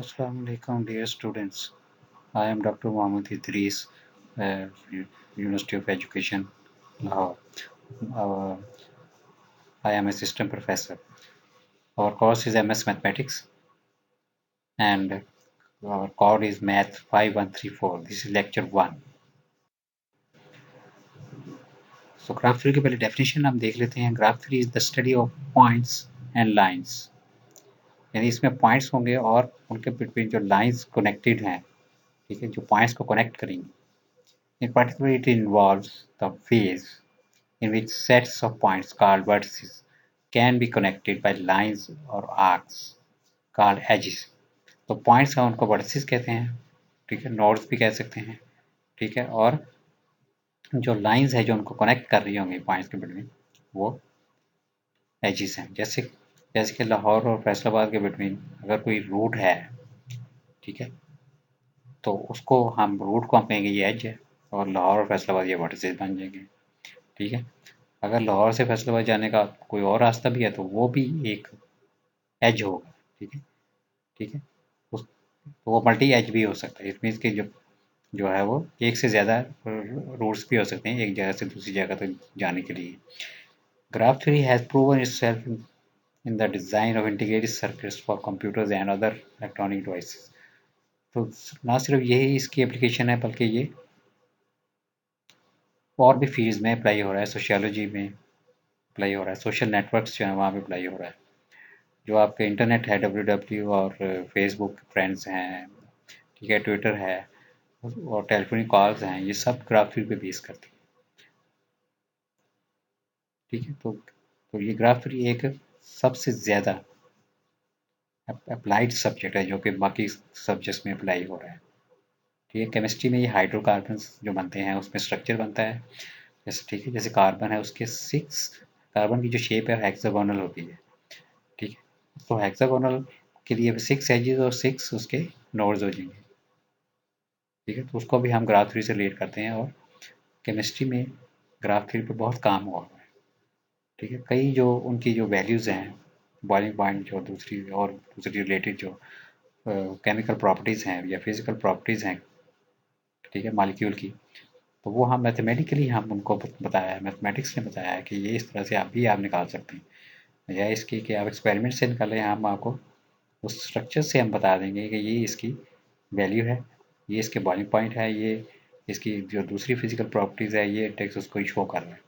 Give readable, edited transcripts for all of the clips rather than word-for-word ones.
Assalamu alaikum, dear students. I am Dr. Mohammed Idris, University of Education, Lahore. Uh, I am assistant professor. Our course is MS Mathematics, and our code is Math 5134. This is lecture 1. So graph theory की पहले definition हम देख लेते हैं. Graph theory is the study of points and lines. यानी इसमें points होंगे और उनके between जो lines connected हैं, ठीक है, जो points को connect करेंगे. In particular, it involves the phase in which sets of points called vertices can be connected by lines or arcs called edges. तो पॉइंट्स हैं उनको वर्टिसेस कहते हैं, ठीक है, नोड्स भी कह सकते हैं, ठीक है, और जो लाइंस है जो उनको कनेक्ट कर रही होंगी पॉइंट्स के बिटवीन वो एजिस हैं. जैसे जैसे कि लाहौर और फैसलाबाद के बिटवीन अगर कोई रूट है, ठीक है, तो उसको हम रूट को हम कहेंगे ये एज है और लाहौर और फैसलाबाद ये वर्टिसेस बन जाएंगे, ठीक है. अगर लाहौर से फैसलाबाद जाने का कोई और रास्ता भी है तो वो भी एक एज होगा, ठीक है, ठीक है. उस तो वो मल्टी एज भी हो सकता है. इट मीन्स कि जो जो है वो एक से ज़्यादा रूट्स भी हो सकते हैं एक जगह से दूसरी जगह तक जाने के लिए. Graph theory has proven itself in the design of integrated circuits for computers and other electronic devices. तो ना सिर्फ यही इसकी एप्लीकेशन है बल्कि ये और भी फील्ड्स में अप्लाई हो रहा है. सोशियोलॉजी में अप्लाई हो रहा है, सोशल नेटवर्क्स जो है वहाँ पे अप्लाई हो रहा है. जो आपके इंटरनेट है डब्ल्यू और फेसबुक फ्रेंड्स हैं, ठीक है, ट्विटर है और टेलीफोनिक कॉल्स हैं, ये सब ग्राफ थ्योरी पे बेस करती है, ठीक है. तो ये ग्राफ थ्योरी एक सबसे ज़्यादा अप्लाइड सब्जेक्ट है जो कि बाकी सब्जेक्ट्स में अप्लाई हो रहा है, ठीक है. केमिस्ट्री में ये हाइड्रोकार्बन्स जो बनते हैं उसमें स्ट्रक्चर बनता है, जैसे ठीक है, जैसे कार्बन है उसके 6 कार्बन की जो शेप है हेक्सागोनल होती है, ठीक है. तो हेक्सागोनल के लिए 6 एजेस और 6 उसके नोड्स हो जाएंगे, ठीक है. तो उसको भी हम ग्राफ थ्योरी से रिलेट करते हैं और केमिस्ट्री में ग्राफ थ्योरी पे बहुत काम हुआ है, ठीक है. कई जो उनकी जो वैल्यूज़ हैं, बॉइलिंग पॉइंट जो दूसरी रिलेटेड जो केमिकल प्रॉपर्टीज़ हैं या फिजिकल प्रॉपर्टीज़ हैं, ठीक है, मॉलिक्यूल की, तो वो हम मैथमेटिकली हम उनको बताया है, मैथमेटिक्स ने बताया है कि ये इस तरह से आप निकाल सकते हैं, या इसकी कि आप एक्सपेरिमेंट से निकालें, हम आपको उस स्ट्रक्चर से हम बता देंगे कि ये इसकी वैल्यू है, ये इसके बॉइलिंग पॉइंट है, ये इसकी जो दूसरी फिजिकल प्रॉपर्टीज़ है ये टेक्स्ट उसको शो कर रहा है,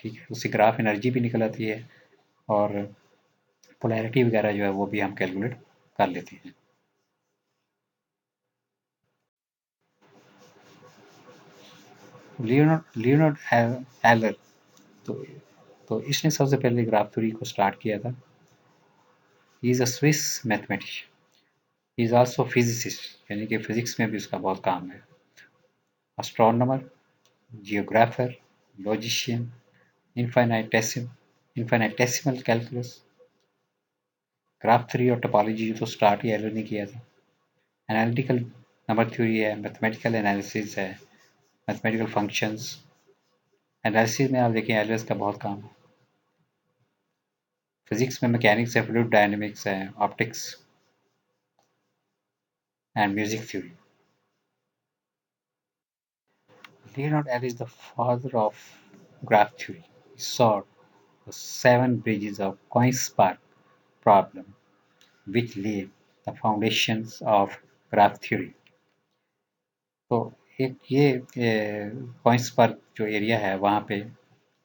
ठीक है. उससे ग्राफ एनर्जी भी निकल आती है और पोलैरिटी वगैरह जो है वो भी हम कैलकुलेट कर लेते हैं. लियोनार्ड एलर, तो तो इसने सबसे पहले ग्राफ थ्योरी को स्टार्ट किया था. He is a Swiss mathematician, he is also physicist, यानी कि फिजिक्स में भी उसका बहुत काम है. Astronomer, geographer, logician, infinitesimal calculus. Graph theory और टोपोलॉजी तो स्टार्ट ही एलर ने किया था. एनालिटिकल नंबर थ्योरी है, मैथमेटिकल एनालिसिस है, मैथमेटिकल फंक्शंस एनालिसिस में आप देखें एलर्स का बहुत काम है. फिजिक्स में मैकेनिक्स है, फ्लूइड डायनेमिक्स है, optics and music theory. Leonard L is the father of graph theory. He solved the 7 bridges of Coinspark problem, which laid the foundations of graph theory. तो एक ये कॉइंसबर्ग जो एरिया है वहाँ पे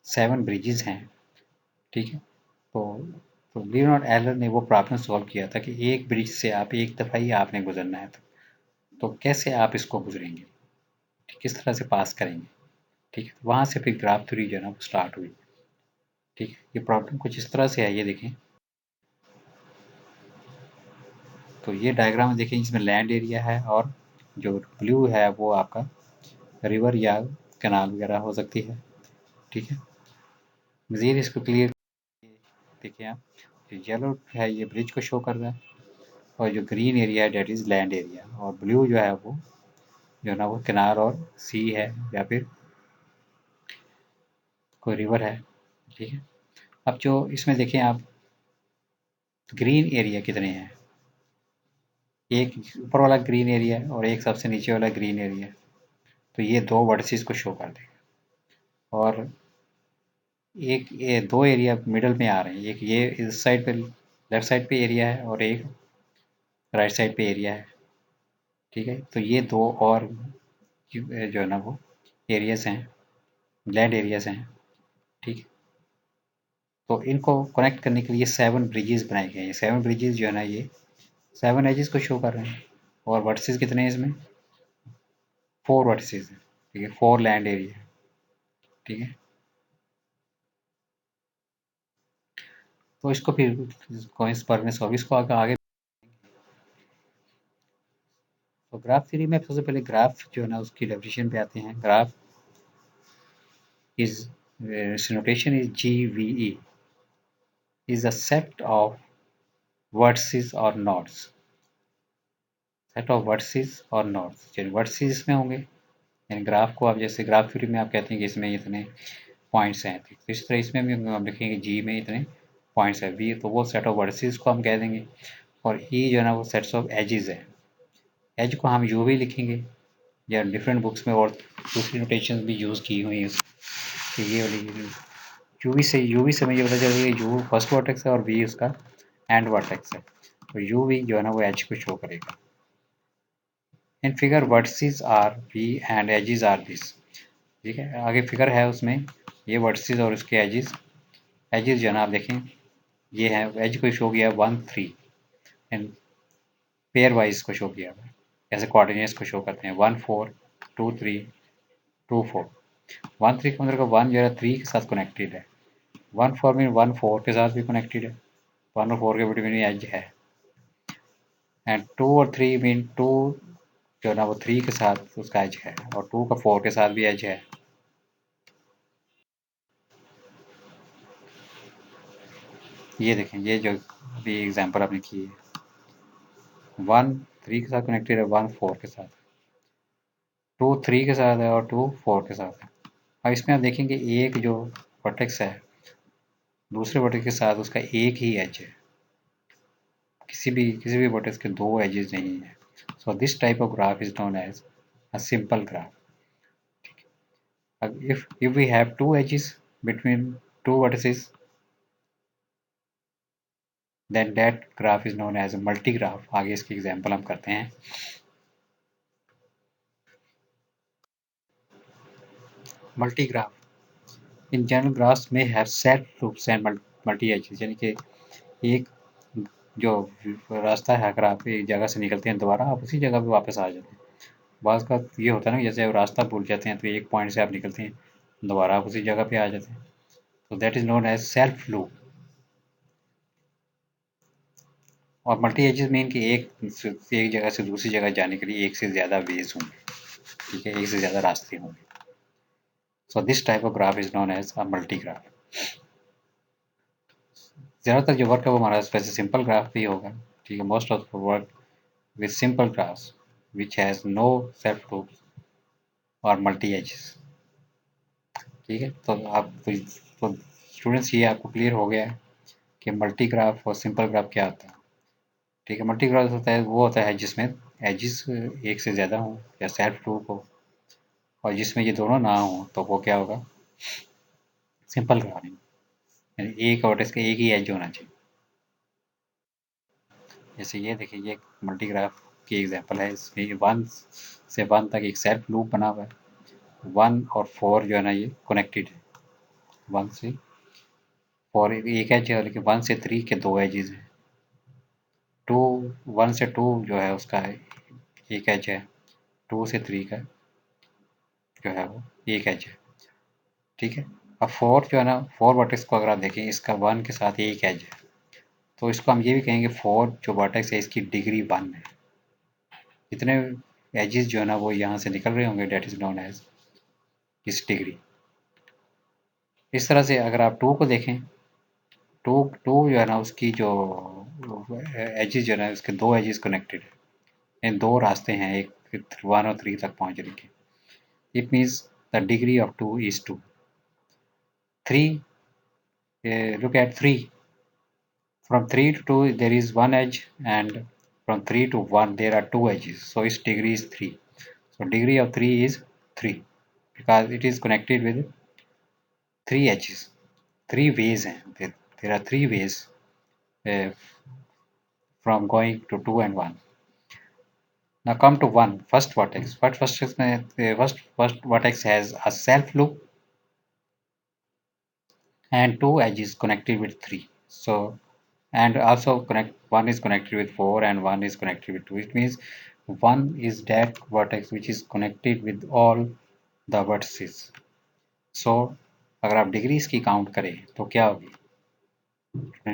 7 ब्रिजेस हैं, ठीक है. तो लियोनार्ड एलर ने वो प्रॉब्लम सॉल्व किया था कि एक ब्रिज से आप एक दफ़ा ही आपने गुजरना है, तो कैसे आप इसको गुजरेंगे, किस तरह से पास करेंगे, ठीक है. वहाँ से फिर ग्राफ थ्योरी जो है ना वो स्टार्ट हुई, ठीक है. ये प्रॉब्लम कुछ इस तरह से है, ये देखें. तो ये डायग्राम में देखें, इसमें लैंड एरिया है और जो ब्लू है वो आपका रिवर या कैनाल वगैरह हो सकती है, ठीक है. मज़ीद इसको क्लियर देखिए आप, जो येलो है ये ब्रिज को शो कर रहा है और जो ग्रीन एरिया है डेट इज़ लैंड एरिया, और ब्लू जो है वो जो है ना वो किनार और सी है या फिर कोई रिवर है, ठीक है. अब जो इसमें देखें आप, ग्रीन एरिया कितने हैं, एक ऊपर वाला ग्रीन एरिया है और एक सबसे नीचे वाला ग्रीन एरिया है, तो ये दो वर्टिसेस को शो कर देगा। और एक ये दो एरिया मिडल में आ रहे हैं, एक ये इस साइड पे लेफ्ट साइड पे एरिया है और एक राइट साइड पे एरिया है, ठीक है। तो ये दो और जो है ना वो एरियाज हैं, लैंड एरियाज हैं, ठीक है। तो इनको कनेक्ट करने के लिए 7 ब्रिजेस बनाए गए हैं। 7 ब्रिजेस जो है ना ये 7 एजेस को शो कर रहे हैं। और वर्टिसेस कितने हैं इसमें? 4 वर्टिसेस हैं, ठीक है, 4 लैंड एरिया, ठीक है। तो इसको फिर इस पर में इसको आगे तो ग्राफ थ्योरी में सबसे पहले ग्राफ जो है ना उसकी डेफिनेशन पे आते हैं। Graph is notation is GVE is a set of vertices or nodes, set of vertices और नोड्स। चलिए वर्टिसेस इसमें होंगे, यानी ग्राफ को आप जैसे ग्राफ थ्योरी में आप कहते हैं कि इसमें इतने पॉइंट्स हैं, तो इस तरह इसमें भी हम लिखेंगे जी में इतने पॉइंट्स है, वी तो वो सेट ऑफ वर्टिसेस को हम कह देंगे, और ई जो है ना वो सेट्स ऑफ एजेस है। एज को हम यू भी लिखेंगे, या डिफरेंट बुक्स में और दूसरी नोटेशन भी यूज़ की हुई है। तो ये वाली यूवी से मुझे पता चल रही है यू फर्स्ट वर्टेक्स है और वी उसका एंड वर्टेक्स है, तो यू वी जो है ना वो एज को शो करेगा। In figure vertices are V and edges are this, ठीक है। आगे फिगर है उसमें ये वर्टिसेस और उसके एजेस, एजेस जो है ना आप देखें ये है, एज को शो किया 1 3 एंड पेयर वाइज को शो किया हुआ है, जैसे कोऑर्डिनेट्स को शो करते हैं 1 4 2 3 2 4। 1 3 का मतलब 1 जो है 3 के साथ कनेक्टेड है, 1 4 मीन 1 4 के साथ भी कनेक्टेड है, 1 और 4 के बिटवीन एज है, एंड 2 और 3 मीन 2 जो है ना वो 3 के साथ उसका एज है, और 2 का 4 के साथ भी एज है। ये देखें, ये जो भी एग्जांपल आपने की है, 1 3 के साथ कनेक्टेड है, 1 4 के साथ, 2 3 के साथ है और 2 4 के साथ है। अब इसमें आप देखेंगे एक जो वर्टेक्स है दूसरे वर्टेक्स के साथ उसका एक ही एज है, किसी भी वर्टेक्स के दो एजेस नहीं है। So this type of graph is known as a simple graph. if we have two edges between two vertices, then that graph is known as a multi-graph। आगे इसकी एग्जांपल हम करते हैं। multi-graph in general graphs may have set loops and multi edges, यानी कि एक जो रास्ता है, अगर आप एक जगह से निकलते हैं दोबारा आप उसी जगह पे वापस आ जाते हैं। बाज़ का ये होता है ना, जैसे आप रास्ता भूल जाते हैं तो एक पॉइंट से आप निकलते हैं दोबारा आप उसी जगह पे आ जाते हैं, तो that is known as self loop. और मल्टी एजेस मीन कि एक जगह से दूसरी जगह जाने के लिए एक से ज़्यादा वेज होंगे, ठीक है, एक से ज़्यादा रास्ते होंगे। So this type of graph is known as a multi graph. ज़्यादातर जो वर्क है वो हमारा वैसे सिंपल ग्राफ भी होगा, ठीक है। Most of work with simple graphs which has no self loops और मल्टी एजेस, ठीक है। तो स्टूडेंट्स ये आपको क्लियर हो गया है कि मल्टी ग्राफ और सिंपल ग्राफ क्या होता है, ठीक है। मल्टी ग्राफ होता है वो होता है जिसमें एजेस एक से ज़्यादा हों या सेल्फ लूप हो, और जिसमें ये दोनों ना हो तो वो क्या होगा, सिंपल ग्राफ, यानी एक और इसका एक ही एज होना चाहिए। जैसे ये देखिए ये मल्टी ग्राफ की एग्जांपल है, इसमें 1 से 1 तक एक सेल्फ लूप बना हुआ है, 1 और 4 जो है ना ये कनेक्टेड है, 1 से 4 एक एज है, लेकिन 1 से 3 के दो एजेस हैं, 2 1 से 2 जो है उसका एक एज है, 2 से 3 का जो है वो एक एज है, ठीक है। अब 4 जो है ना 4 वर्टेक्स को अगर आप देखें इसका 1 के साथ एक एज है, तो इसको हम ये भी कहेंगे 4 जो वर्टेक्स है इसकी डिग्री 1 है, जितने एजेस जो है ना वो यहाँ से निकल रहे होंगे डेट इज नोन एज इस डिग्री। इस तरह से अगर आप 2 को देखें, 2 2 जो है ना उसकी जो एजेस जो है ना उसके दो एजेस कनेक्टेड है, इन दो रास्ते हैं एक 1 और 3 तक पहुँचने के। It means the degree of 2 is 2। 3 look at 3, from 3 to 2 there is one edge and from 3 to 1 there are two edges, so its degree is 3. So degree of 3 is 3 because it is connected with 3 edges. 3 ways हैं, there are 3 ways uh, from going to 2 and 1. Now come to 1 first vertex. First vertex has a self loop and 2 edges connected with 3. So and also connect, one is connected with 4 and one is connected with 2. It means one is that vertex which is connected with all the vertices. So अगर आप degrees की count करें तो क्या होगी?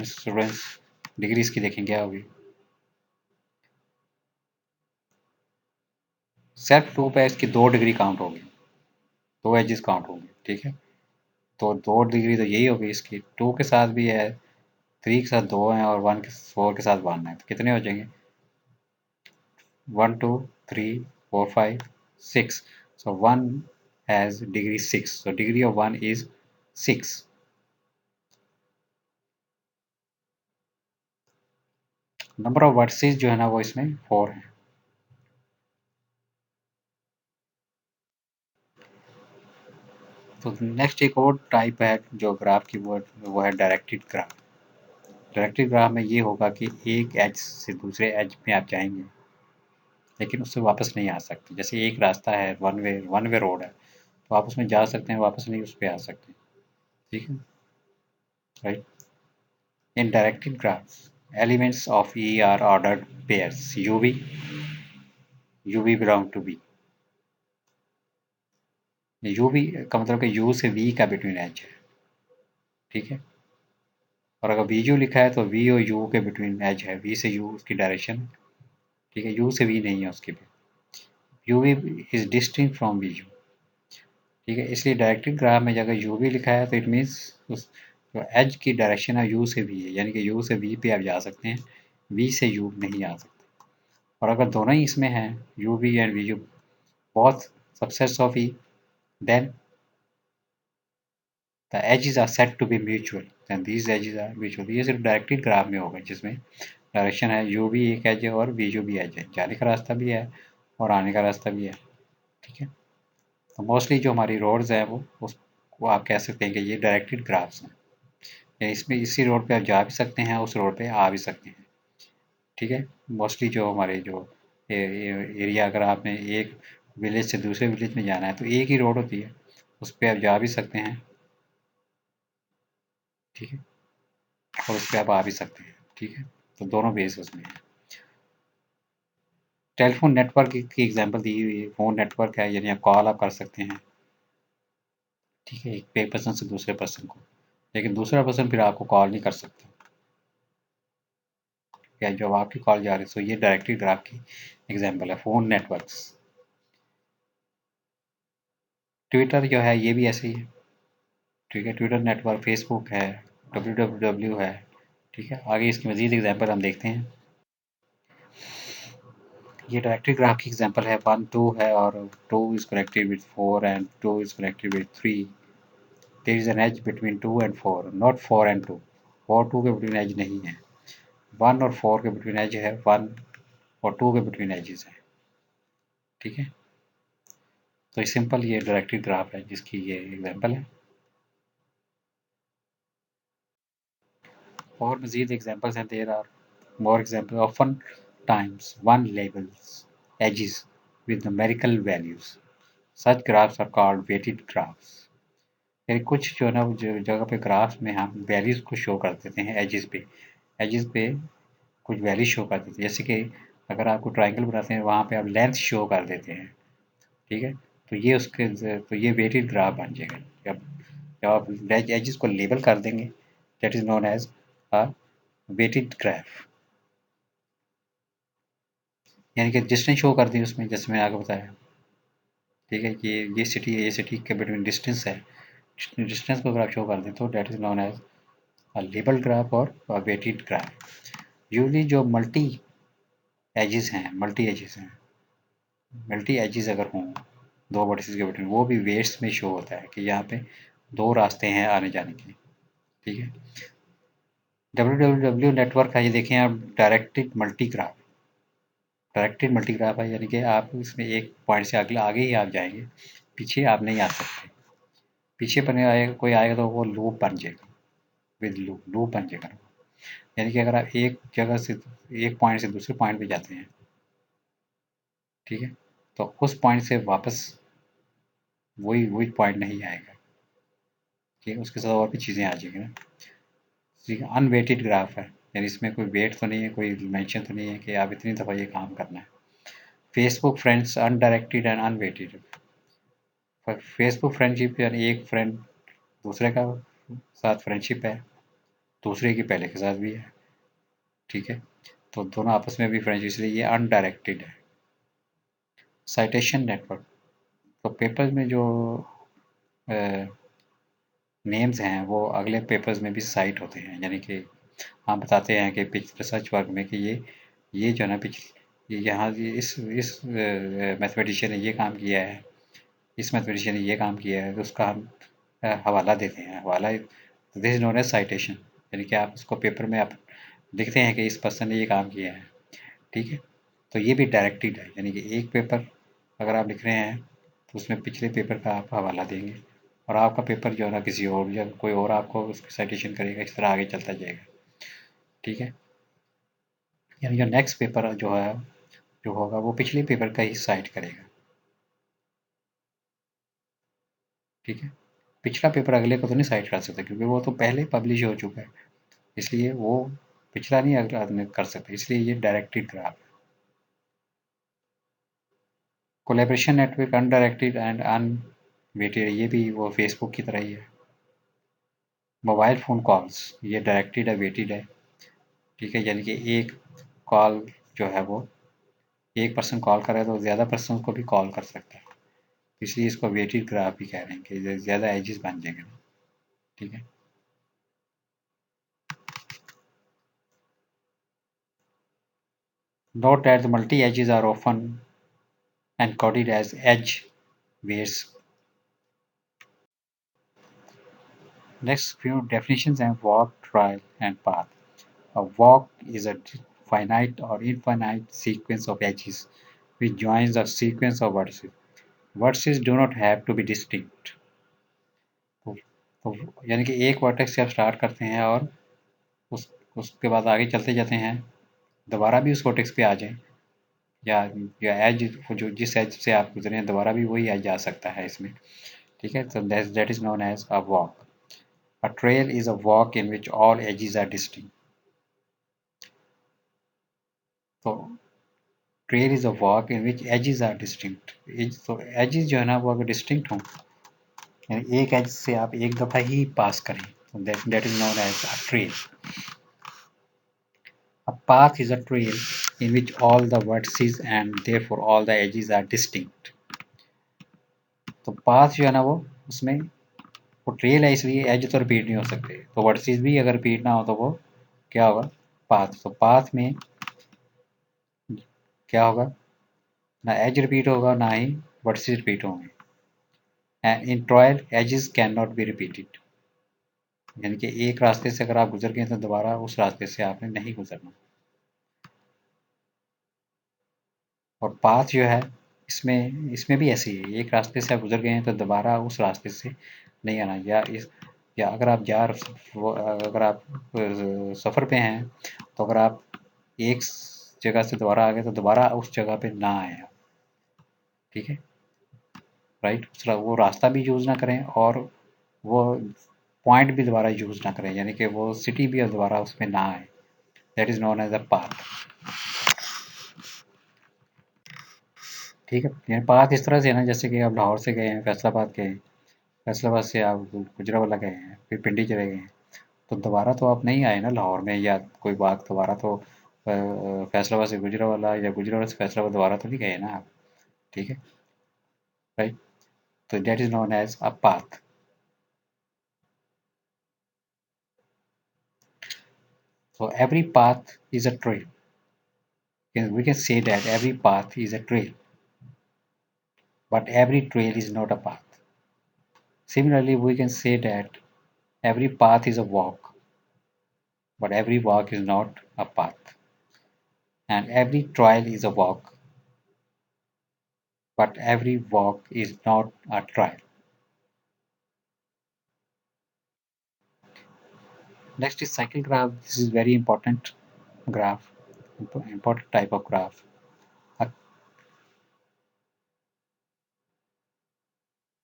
Students degrees की देखें क्या होगी? सेल्फ लूप है, इसकी 2 डिग्री काउंट होगी, 2 एजेस काउंट होंगे, ठीक है। तो 2 डिग्री तो यही होगी इसकी, 2 के साथ भी है, 3 के साथ 2 हैं और 1 के 4 के साथ 1 है, तो कितने हो जाएंगे? 1 2 3 4 5 6. So 1 has degree 6, so degree of 1 is 6. Number of versus जो है ना वो इसमें 4 है। तो नेक्स्ट एक और टाइप है जो ग्राफ की, वो है डायरेक्टेड ग्राफ। डायरेक्टेड ग्राफ में ये होगा कि एक एज से दूसरे एज पे आप जाएंगे लेकिन उससे वापस नहीं आ सकते। जैसे एक रास्ता है, वन वे रोड है, तो आप उसमें जा सकते हैं, वापस नहीं उस पर आ सकते, ठीक है, right. In directed graphs elements of E are ordered pairs u v belong to be. U v का मतलब कि यू से वी का बिटवीन एज है, ठीक है। और अगर वी यू लिखा है तो वी और यू के बिटवीन एज है, वी से यू उसकी डायरेक्शन, ठीक है, यू से वी नहीं है उसकी भी। U v is distinct from v u, ठीक है। इसलिए डायरेक्टेड ग्राफ में अगर यू वी लिखा है तो इट मीन्स उस जो एज की डायरेक्शन है यू से वी है, यानी कि यू से वी पे आप जा सकते हैं, वी से यू नहीं आ सकते। और अगर दोनों ही इसमें हैं, u v and v u both subsets of E, then the edges are said to be mutual, then these edges are mutual। ये सिर्फ डायरेक्टेड ग्राफ में होगा जिसमें डायरेक्शन है यू भी एक एज है और वी यू भी एज है, जाने का रास्ता भी है और आने का रास्ता भी है, ठीक है। तो मोस्टली जो हमारी रोड्स हैं वो उसको आप कह सकते हैं कि ये डायरेक्टेड ग्राफ्स हैं, या इसमें इसी रोड पे आप जा भी सकते हैं, उस रोड पे आ भी सकते हैं, ठीक है। मोस्टली जो हमारे जो एरिया, अगर आपने एक विलेज से दूसरे विलेज में जाना है तो एक ही रोड होती है, उस पर आप जा भी सकते हैं, ठीक है, और उस पर आप आ भी सकते हैं, ठीक है। तो दोनों बेस उसमें है। टेलीफोन नेटवर्क की एग्जांपल दी हुई है, फ़ोन नेटवर्क है, यानी आप कॉल आप कर सकते हैं, ठीक है, एक पर्सन से दूसरे पर्सन को, लेकिन दूसरा पर्सन फिर आपको कॉल नहीं कर सकता, या जब आपकी कॉल जा रही है। तो ये डायरेक्टेड ग्राफ की एग्जांपल है, फ़ोन नेटवर्क्स। ट्विटर जो है ये भी ऐसे ही है, ठीक है, ट्विटर नेटवर्क, फेसबुक है, डब्ल्यू है, ठीक है। आगे इसकी मज़ीद एग्जांपल हम देखते हैं। ये डायरेक्टेड ग्राफ की एग्जांपल है, 1 2 है और 2 is connected with 4 and 2 is connected with 3। There is an edge between 2 and 4, not 4 and 2। 4 2 के बिटवीन एज नहीं है, 1 और 4 के बिटवीन एज है, 1 और 2 के बिटवीन एजेस है, ठीक है। तो ये सिंपल ये डायरेक्टेड ग्राफ है जिसकी ये एग्जांपल है। और मज़ीद एग्जांपल्स हैं, there are more example, often times one labels edges with numerical values, such graphs are called weighted graphs। यानी कुछ जो है ना जो जगह पे ग्राफ्स में हम वैल्यूज को शो कर देते हैं एजेस पे कुछ वैल्यू शो कर देते हैं, जैसे कि अगर आपको ट्राइंगल बनाते हैं वहाँ पे आप लेंथ शो कर देते हैं, ठीक है। तो ये उसके तो ये वेटेड ग्राफ बन जाएगा। जब जब आप एजेस को लेबल कर देंगे, that is known as a weighted graph, यानी कि डिस्टेंस शो कर दी उसमें, जैसे मैंने आगे बताया, ठीक है। ये सिटी है, ये सिटी के बिटवीन डिस्टेंस है, डिस्टेंस को अगर आप शो कर दें तो that is known as label graph और वेटेड ग्राफ। यूजली जो मल्टी एजेस अगर हों दो वर्टिसेस के बिटवीन, वो भी वेट्स में शो होता है कि यहाँ पे 2 रास्ते हैं आने जाने के, ठीक है। डब्ल्यू नेटवर्क है, ये देखें आप, डायरेक्टेड मल्टी ग्राफ, डायरेक्टेड मल्टीग्राफ है, यानी कि आप इसमें एक पॉइंट से अगले आगे ही आप जाएंगे, पीछे आप नहीं आ सकते। पीछे बने आएगा कोई आएगा तो वो लूप बन जाएगा, विद लूप लूप बन जाएगा। यानी कि अगर आप एक जगह से एक पॉइंट से दूसरे पॉइंट पे जाते हैं, ठीक है, तो उस पॉइंट से वापस वही वही पॉइंट नहीं आएगा, ठीक है, उसके साथ और भी चीज़ें आ जाएंगी ना। ठीक है, अनवेटेड ग्राफ है, यानी इसमें कोई वेट तो नहीं है, कोई मेंशन तो नहीं है कि आप इतनी दफ़ा ये काम करना है। Facebook friends undirected and unweighted. Facebook friendship यानी एक फ्रेंड दूसरे का साथ फ्रेंडशिप है, दूसरे की पहले के साथ भी है, ठीक है, तो दोनों आपस में भी फ्रेंडशिप, इसलिए ये अनडायरेक्टेड है। साइटेशन नेटवर्क, तो पेपर में जो नेम्स हैं वो अगले पेपर्स में भी साइट होते हैं, यानी कि हम बताते हैं कि रिसर्च वर्क में कि ये जो है ना यहाँ इस मैथमेटिशियन ने ये काम किया है, इस मैथमेटिशियन ने ये काम किया है, तो उसका हम हवाला देते हैं। हवाला this is known as citation, यानी कि आप उसको पेपर में आप लिखते हैं कि इस पर्सन ने ये काम किया है, ठीक है, तो ये भी डायरेक्टेड है, यानी कि एक पेपर अगर आप लिख रहे हैं तो उसमें पिछले पेपर का आप हवाला देंगे, और आपका पेपर जो है ना किसी और या कोई और आपको उसकी साइटेशन करेगा, इस तरह आगे चलता जाएगा, ठीक है। यानी जो नेक्स्ट पेपर जो है जो होगा वो पिछले पेपर का ही साइट करेगा, ठीक है। पिछला पेपर अगले को तो नहीं साइट कर सकता, क्योंकि वो तो पहले पब्लिश हो चुका है, इसलिए वो पिछला नहीं अगला आदमी कर सकता, इसलिए ये directed graph. Collaboration network undirected and unweighted, ये भी वो फेसबुक की तरह ही है। मोबाइल फ़ोन कॉल्स, ये डायरेक्टेड है, वेटेड है, ठीक है, यानी कि एक कॉल जो है वो एक पर्सन कॉल कर रहा है तो ज़्यादा पर्सन को भी कॉल कर सकता है, इसलिए इसको वेटेड ग्राफ भी कह रहे हैं कि ज़्यादा एजेस बन जाएंगे, ठीक है। Note that the multi-edges are often encoded as edge weights. Next few definitions and walk, trail, and path. A walk is a finite or infinite sequence of edges which joins a sequence of vertices. Vertices do not have to be distinct. तो, तो यानी कि एक vertex से आप start करते हैं और उस उसके बाद आगे चलते जाते हैं, दोबारा भी उस वर्टेक्स पे आ जाएं, या एज जो जिस एज से आप गुजरे हैं दोबारा भी वही एज आ सकता है इसमें, ठीक है, so that is known as a walk. A trail is a walk in which all edges are distinct. तो trail is a walk in which edges are distinct. तो edges जो है ना वो अगर distinct हों, यानी एक edge से आप एक दफ़ा ही पास करें, तो that is known as a trail. A path is a trail in which all the vertices and therefore all the edges are distinct. तो path जो है ना वो उसमें वो ट्रेल है, इसलिए एज तो रिपीट नहीं हो सकते, तो वर्टिसेस भी अगर रिपीट ना हो तो वो क्या होगा, पाथ। तो पाथ में क्या होगा, ना एज रिपीट होगा ना ही वर्टिसेस रिपीट होंगे। And in trail edges can not be repeated, यानी कि एक रास्ते से अगर आप गुजर गए तो दोबारा उस रास्ते से आपने नहीं गुजरना। और पाथ जो है इसमें इसमें भी ऐसे ही है, एक रास्ते से आप गुजर गए हैं तो दोबारा उस रास्ते से नहीं आना, या अगर आप अगर आप सफ़र पे हैं तो अगर आप एक जगह से दोबारा आ गए तो दोबारा उस जगह पे ना आए आप, ठीक है, राइट, वो रास्ता भी यूज़ ना करें और वो पॉइंट भी दोबारा यूज़ ना करें, यानी कि वो सिटी भी अब दोबारा उसमें ना आए, that is known as a path, ठीक है। यानी पाथ इस तरह से है ना, जैसे कि आप लाहौर से गए हैं फैसलाबाद गए, फैसलाबाद से आप गुजरावाला गए हैं, फिर पिंडी चले गए हैं, तो दोबारा तो आप नहीं आए ना लाहौर में, या कोई बात दोबारा तो फैसलाबाद से गुजरावाला या गुजरावाला से फैसलाबाद दोबारा तो नहीं गए ना आप, ठीक है, राइट, तो that is known as a path. So every path is a trail. We can say that every path is a trail, but every trail is not a path. Similarly, we can say that every path is a walk, but every walk is not a path. and every trial is a walk, but every walk is not a trial. Next is cycle graph. This is very important graph, important type of graph. A,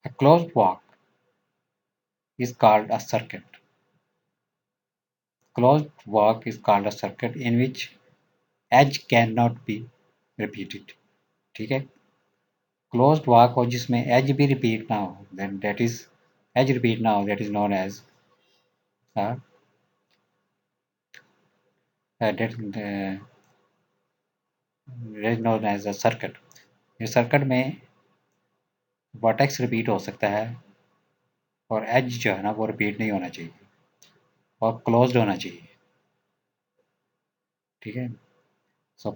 a closed walk is called a circuit. Closed walk is called a circuit in which edge cannot be repeated. ठीक है, closed walk हो जिसमें edge भी repeat ना हो, then that is edge repeat ना हो, that is known as uh, that is known as a circuit. इस सर्किट में वर्टेक्स रिपीट हो सकता है और एज जो है ना वो रिपीट नहीं होना चाहिए और क्लोज्ड होना चाहिए. ठीक है, सो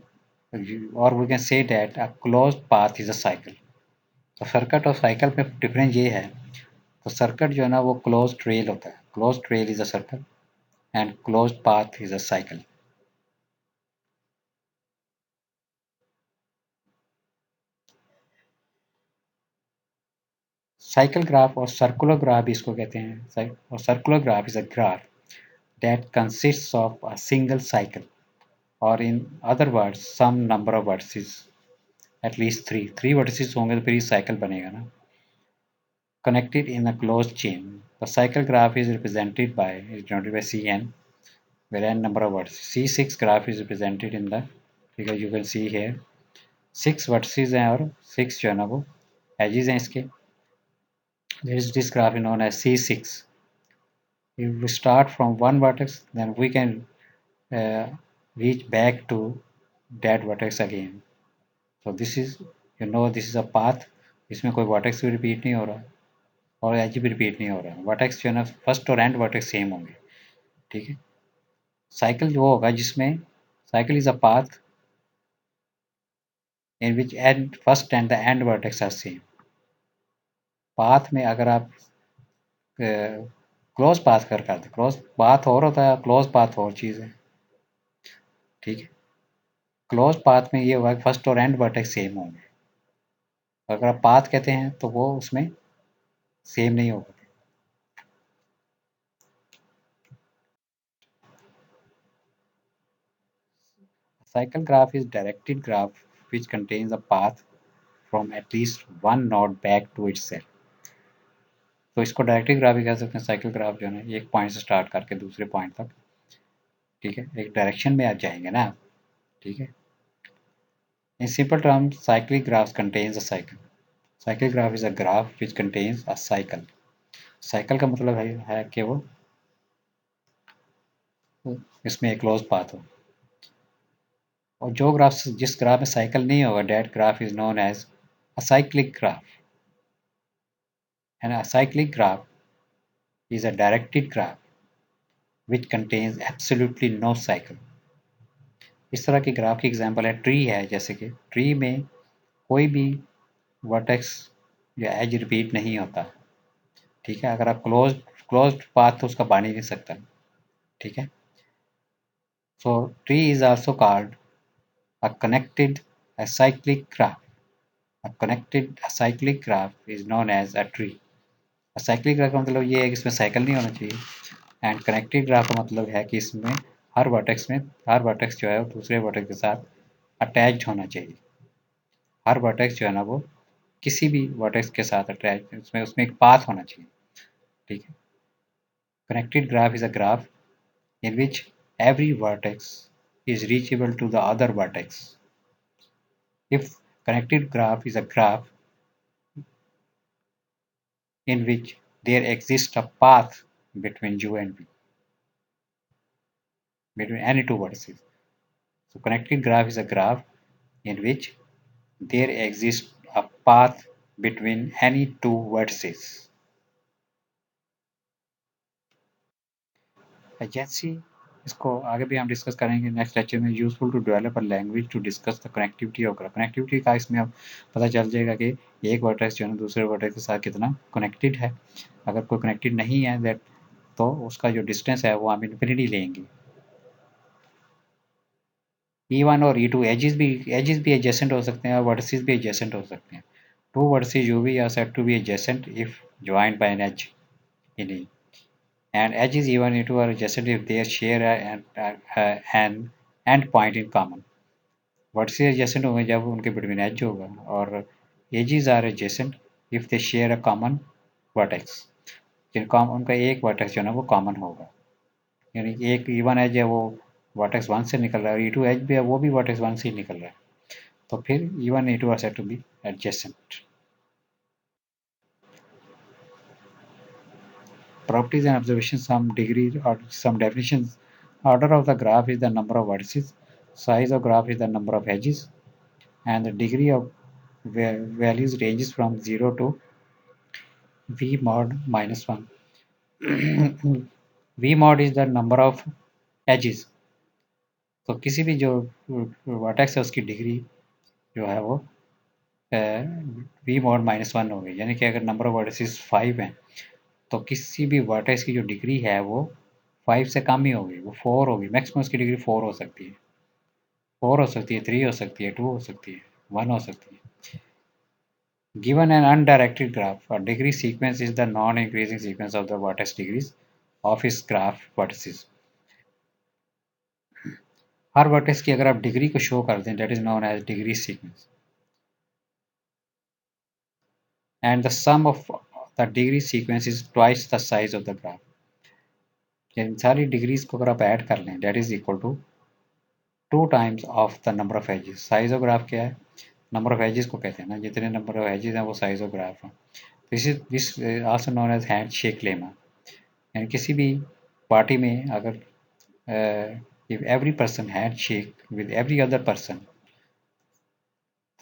और we can say that a closed path is a cycle. तो सर्किट और साइकिल में डिफरेंस ये है, तो सर्किट जो है ना वो क्लोज ट्रेल होता है, close trail is a circuit and close path is a cycle. Cycle graph और सर्कुलर ग्राफ भी इसको कहते हैं. और circular graph is a graph that consists of a single cycle और in other words some number of vertices, at least three vertices होंगे तो फिर ही साइकिल बनेगा ना. Connected in a closed chain. The cycle graph is represented by Cn, where n number of vertices. C6 graph is represented in the figure you can see here. 6 vertices हैं और 6 जो है ना वो edges हैं इसके. This graph is known as C6. If we start from one vertex, then we can uh, reach back to that vertex again. So this is, this is a path. इसमें कोई vertex भी repeat नहीं हो रहा और as भी repeat नहीं हो रहा. वर्टेक्स जो है ना फर्स्ट और एंड वर्टेक्स सेम होंगे. ठीक है, साइकिल जो होगा जिसमें cycle is a path in which and first and the end vertex are same. Path में अगर आप क्लोज पाथ कर दो, क्लोज पाथ और होता है, क्लोज पाथ और चीज़ है. ठीक है, क्लोज पाथ में ये होगा फर्स्ट और एंड वर्टेक्स सेम होंगे. अगर आप पाथ कहते हैं तो वो उसमें सेम नहीं होगा. Cycle graph is directed graph which contains a path from at least one node back to itself. तो इसको डायरेक्टिव ग्राफ भी कह सकते हैं. साइकिल ग्राफ जो है ना एक पॉइंट से स्टार्ट करके दूसरे पॉइंट तक, ठीक है, एक डायरेक्शन में आप जाएंगे ना. ठीक है, in simple term cyclic graph contains a cycle. Cycle graph is a graph which contains a cycle. Cycle का मतलब है कि वो इसमें एक क्लोज पाथ हो. और जो ग्राफ जिस ग्राफ में साइकिल नहीं होगा, that graph is known as acyclic graph. And acyclic graph is a directed graph which contains absolutely no cycle. इस तरह की ग्राफ की एग्जांपल है ट्री है. जैसे कि ट्री में कोई भी वर्टेक्स या एज रिपीट नहीं होता. ठीक है, अगर आप क्लोज्ड पाथ तो उसका बन ही नहीं सकता. ठीक है, सो tree is also called a connected acyclic graph. A connected acyclic graph is known as a tree. acyclic graph का मतलब ये है कि इसमें साइकिल नहीं होना चाहिए. एंड कनेक्टेड ग्राफ का मतलब है कि इसमें हर वर्टेक्स जो है वो दूसरे वर्टेक्स के साथ अटैच्ड होना चाहिए. हर वर्टेक्स जो है ना वो किसी भी वर्टेक्स के साथ अटैच, उसमें एक पाथ होना चाहिए. ठीक है, connected graph is a graph in which every vertex is reachable to the other vertex. If connected graph is a graph in which there exists a path between you and me, between any two vertices. So connected graph is a graph in which there exists a path between any two vertices. Agency, इसको आगे भी हम discuss करेंगे next lecture में. Useful to develop a language to discuss the connectivity of graph. Connectivity का इसमें अब पता चल जाएगा कि एक वर्टेक्स जो है ना दूसरे वर्टेक्स के साथ कितना कनेक्टेड है. अगर कोई कनेक्टेड नहीं है दैट, तो उसका जो डिस्टेंस है वो हम इन्फिनिटी लेंगे. E1 और E2 एजेस भी एडजेसेंट हो सकते हैं और वर्टिसेस भी एडजेसेंट हो सकते हैं. Two vertices UV are said to be adjacent if joined by an edge in E. And edges E1 and E2 are adjacent if they share an end point in common. Vertices adjacent होंगे जब उनके between edge होगा और edges are adjacent if they share a common vertex. जिनका उनका एक vertex जो है ना वो कॉमन होगा, यानी एक E1 एज है वो वर्टेक्स 1 से निकल रहा है और E2 एज भी है वो भी वर्टेक्स 1 से ही निकल रहा है, तो फिर E1 E2 are said to be adjacent. Properties and observations, some degree or some definitions. Order of the graph is the number of vertices, size of graph is the number of edges, and the degree of values ranges from 0 to v mod minus 1. v mod is the number of edges. तो किसी भी जो vertex है उसकी degree जो है वो v mod minus 1 होगी, यानी कि अगर नंबर ऑफ वर्टिसेस 5 हैं तो किसी भी वर्टेक्स की जो डिग्री है वो 5 से कम ही होगी, वो 4 होगी, मैक्सिमम उसकी डिग्री 4 हो सकती है, 4 हो सकती है, 3 हो सकती है, 2 हो सकती है, 1 हो सकती है. Given an undirected graph, a degree sequence is the non-increasing sequence of the vertex degrees of its graph vertices. Her vertex की अगर आप डिग्री को शो कर दें, that is known as degree sequence. And the sum of the degree sequence is twice the size of the graph. इन सारी degrees को अगर आप ऐड कर लें, that is equal to 2 times of the number of edges. Size of graph क्या है? Number of edges को कहते हैं ना, जितने नंबर ऑफ एजेस हैं वो साइज ऑफ ग्राफ है. This also known as handshake lemma, यानी किसी भी पार्टी में अगर if every person handshake with every other person,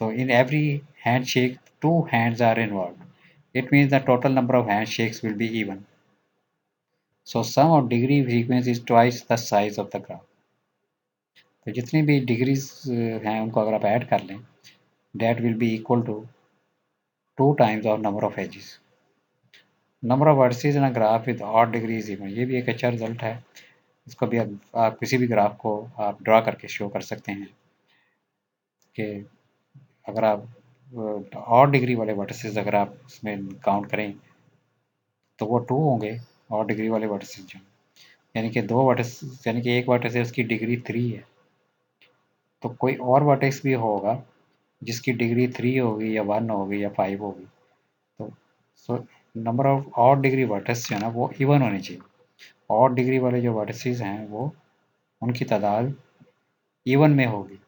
so in every handshake 2 hands are involved, it means the total number of handshakes will be even. So sum of degree frequency is twice the size of the graph. तो जितनी भी degrees हैं उनको अगर आप add कर लें, that will be equal to 2 times of number of edges. Number of vertices in a graph with odd degree is even. ये भी एक अच्छा रिजल्ट है, इसको भी आप किसी भी ग्राफ को आप ड्रा करके शो कर सकते हैं कि अगर आप ऑड डिग्री वाले वर्टिसेस अगर आप इसमें काउंट करें तो वो 2 होंगे ऑड डिग्री वाले वर्टिसेस जो, यानी कि दो वर्टिस, यानी कि एक वर्टिस है उसकी डिग्री 3 है, तो कोई और वर्टेक्स भी होगा जिसकी डिग्री 3 होगी या 1 होगी या 5 होगी, तो so number of odd degree vertices जो है ना वो इवन होनी चाहिए. ऑड डिग्री वाले जो वर्टिसेस हैं वो उनकी तादाद इवन में होगी,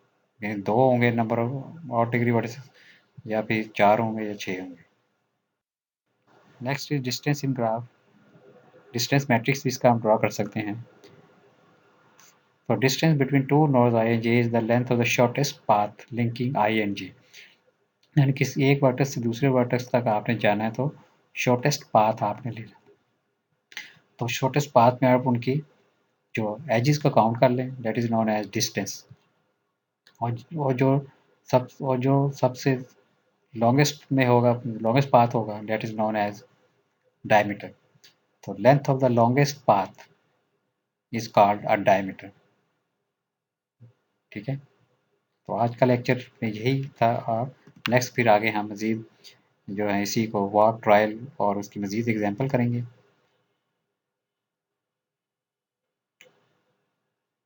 यानी 2 होंगे number of odd degree vertices या फिर 4 होंगे या 6 होंगे. Next is distance in graph. Distance matrix भी इसका हम ड्रॉ कर सकते हैं. तो distance between two nodes i and j is the length of the shortest path linking i and j. यानी किसी एक वर्टेक्स से दूसरे वर्टेक्स तक आपने जाना है तो शॉर्टेस्ट पाथ आपने लेना. तो शॉर्टेस्ट पाथ में आप उनकी जो एजेस को काउंट कर लें, that is known as distance. और जो सबसे लॉन्गेस्ट में होगा, लॉन्गेस्ट पाथ होगा, that is known as diameter. तो length of the longest path is called a diameter. ठीक है, तो आज का लेक्चर में यही था. और नेक्स्ट फिर आगे हम मज़ीद जो है इसी को वॉक ट्रायल और उसकी मज़ीद एग्जांपल करेंगे.